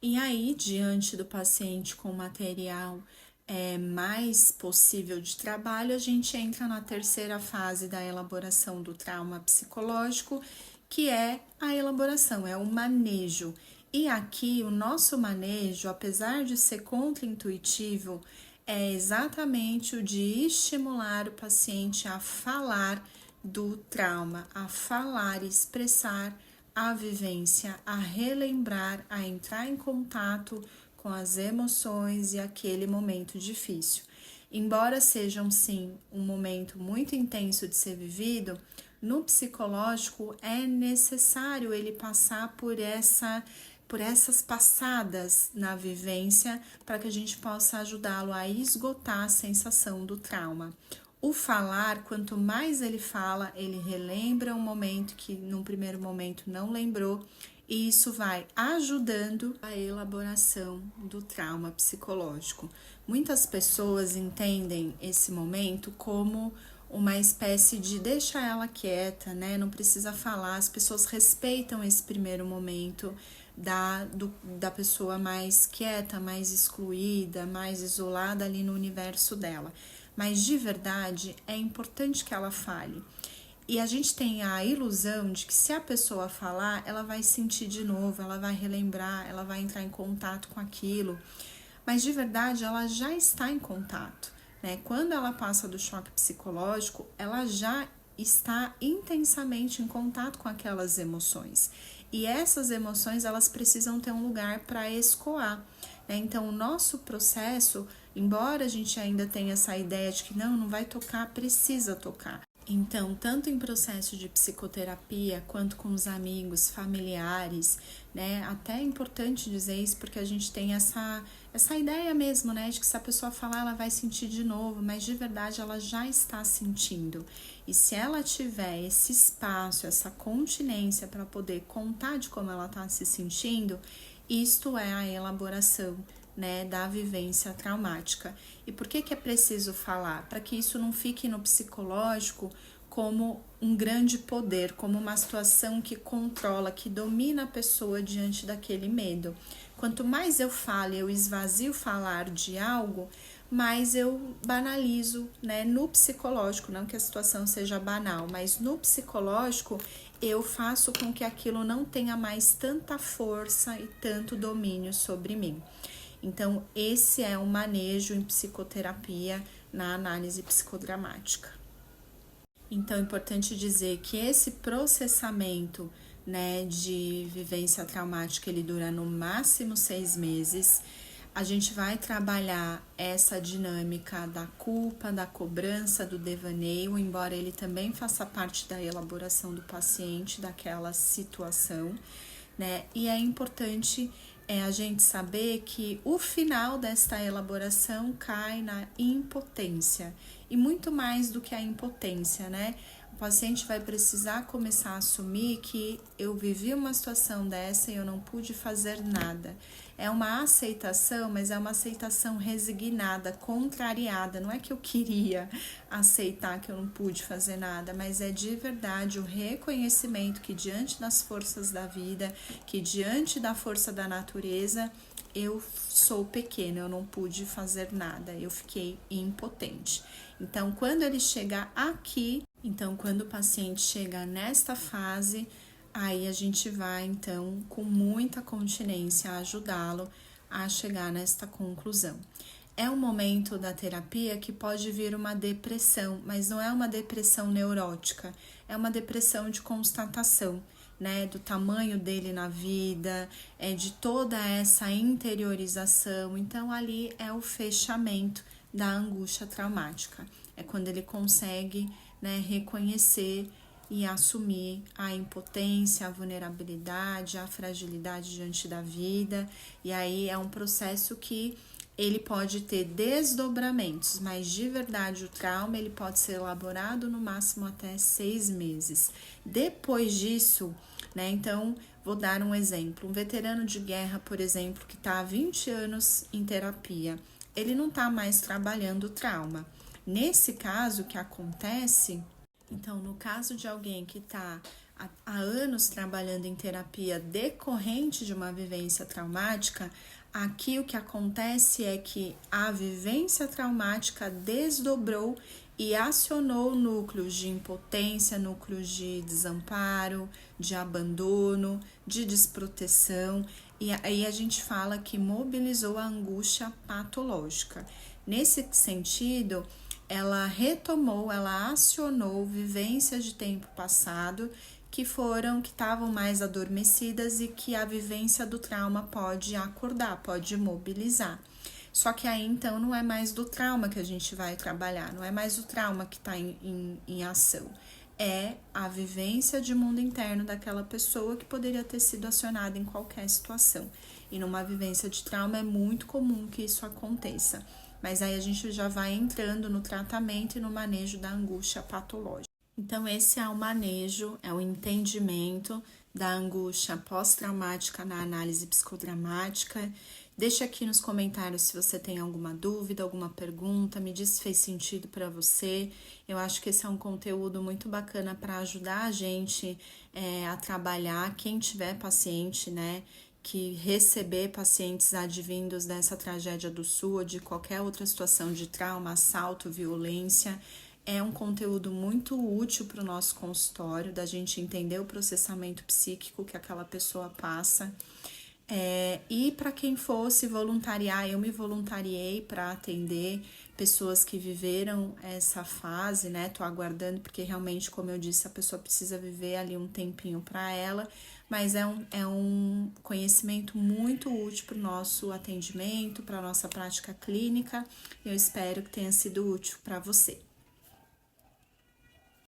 E aí, diante do paciente com material mais possível de trabalho, a gente entra na terceira fase da elaboração do trauma psicológico, que é a elaboração, é o manejo. E aqui o nosso manejo, apesar de ser contraintuitivo, é exatamente o de estimular o paciente a falar do trauma, a falar, expressar a vivência, a relembrar, a entrar em contato com as emoções e aquele momento difícil. Embora sejam sim um momento muito intenso de ser vivido, no psicológico é necessário ele passar por essas passadas na vivência para que a gente possa ajudá-lo a esgotar a sensação do trauma. O falar, quanto mais ele fala, ele relembra um momento que num primeiro momento não lembrou, e isso vai ajudando a elaboração do trauma psicológico. Muitas pessoas entendem esse momento como uma espécie de deixa ela quieta, né? Não precisa falar, as pessoas respeitam esse primeiro momento da pessoa mais quieta, mais excluída, mais isolada ali no universo dela. Mas de verdade é importante que ela fale. E a gente tem a ilusão de que se a pessoa falar, ela vai sentir de novo, ela vai relembrar, ela vai entrar em contato com aquilo. Mas de verdade ela já está em contato, né? Quando ela passa do choque psicológico, ela já está intensamente em contato com aquelas emoções. E essas emoções, elas precisam ter um lugar para escoar, né? Então, o nosso processo, embora a gente ainda tenha essa ideia de que não vai tocar, precisa tocar. Então, tanto em processo de psicoterapia, quanto com os amigos, familiares, né? Até é importante dizer isso porque a gente tem essa ideia mesmo, né? De que se a pessoa falar, ela vai sentir de novo, mas de verdade ela já está sentindo. E se ela tiver esse espaço, essa continência para poder contar de como ela está se sentindo, isto é a elaboração, né, da vivência traumática. E por que é preciso falar? Para que isso não fique no psicológico como um grande poder, como uma situação que controla, que domina a pessoa diante daquele medo. Quanto mais eu falo, eu esvazio falar de algo, mais eu banalizo, né? No psicológico, não que a situação seja banal, mas no psicológico eu faço com que aquilo não tenha mais tanta força e tanto domínio sobre mim. Então, esse é o manejo em psicoterapia na análise psicodramática. Então, é importante dizer que esse processamento, né, de vivência traumática, ele dura no máximo 6 meses. A gente vai trabalhar essa dinâmica da culpa, da cobrança, do devaneio, embora ele também faça parte da elaboração do paciente, daquela situação, né? E é importante a gente saber que o final desta elaboração cai na impotência. E muito mais do que a impotência, né? O paciente vai precisar começar a assumir que eu vivi uma situação dessa e eu não pude fazer nada. É uma aceitação, mas é uma aceitação resignada, contrariada. Não é que eu queria aceitar que eu não pude fazer nada, mas é de verdade o reconhecimento que diante das forças da vida, que diante da força da natureza, eu sou pequena, eu não pude fazer nada, eu fiquei impotente. Então, quando ele chegar aqui, quando o paciente chega nesta fase, aí a gente vai, então, com muita continência ajudá-lo a chegar nesta conclusão. É um momento da terapia que pode vir uma depressão, mas não é uma depressão neurótica, é uma depressão de constatação, né, do tamanho dele na vida, de toda essa interiorização. Então, ali é o fechamento da angústia traumática. É quando ele consegue, né, reconhecer e assumir a impotência, a vulnerabilidade, a fragilidade diante da vida. E aí é um processo que ele pode ter desdobramentos, mas de verdade o trauma ele pode ser elaborado no máximo até 6 meses. Depois disso, né, então vou dar um exemplo. Um veterano de guerra, por exemplo, que está há 20 anos em terapia, ele não está mais trabalhando o trauma. Nesse caso, o que acontece, então, no caso de alguém que está há anos trabalhando em terapia decorrente de uma vivência traumática, aqui o que acontece é que a vivência traumática desdobrou e acionou núcleos de impotência, núcleos de desamparo, de abandono, de desproteção, e aí a gente fala que mobilizou a angústia patológica. Nesse sentido, ela retomou, ela acionou vivências de tempo passado que estavam mais adormecidas e que a vivência do trauma pode acordar, pode mobilizar. Só que aí então não é mais do trauma que a gente vai trabalhar, não é mais o trauma que está em ação, é a vivência de mundo interno daquela pessoa que poderia ter sido acionada em qualquer situação. E numa vivência de trauma é muito comum que isso aconteça. Mas aí a gente já vai entrando no tratamento e no manejo da angústia patológica. Então, esse é o manejo, é o entendimento da angústia pós-traumática na análise psicodramática. Deixa aqui nos comentários se você tem alguma dúvida, alguma pergunta, me diz se fez sentido para você. Eu acho que esse é um conteúdo muito bacana para ajudar a gente a trabalhar, quem tiver paciente, né, que receber pacientes advindos dessa tragédia do Sul ou de qualquer outra situação de trauma, assalto, violência. É um conteúdo muito útil para o nosso consultório, da gente entender o processamento psíquico que aquela pessoa passa. E para quem fosse voluntariar, eu me voluntariei para atender pessoas que viveram essa fase, né? Tô aguardando, porque realmente, como eu disse, a pessoa precisa viver ali um tempinho para ela, mas é um conhecimento muito útil para o nosso atendimento, para a nossa prática clínica. Eu espero que tenha sido útil para você.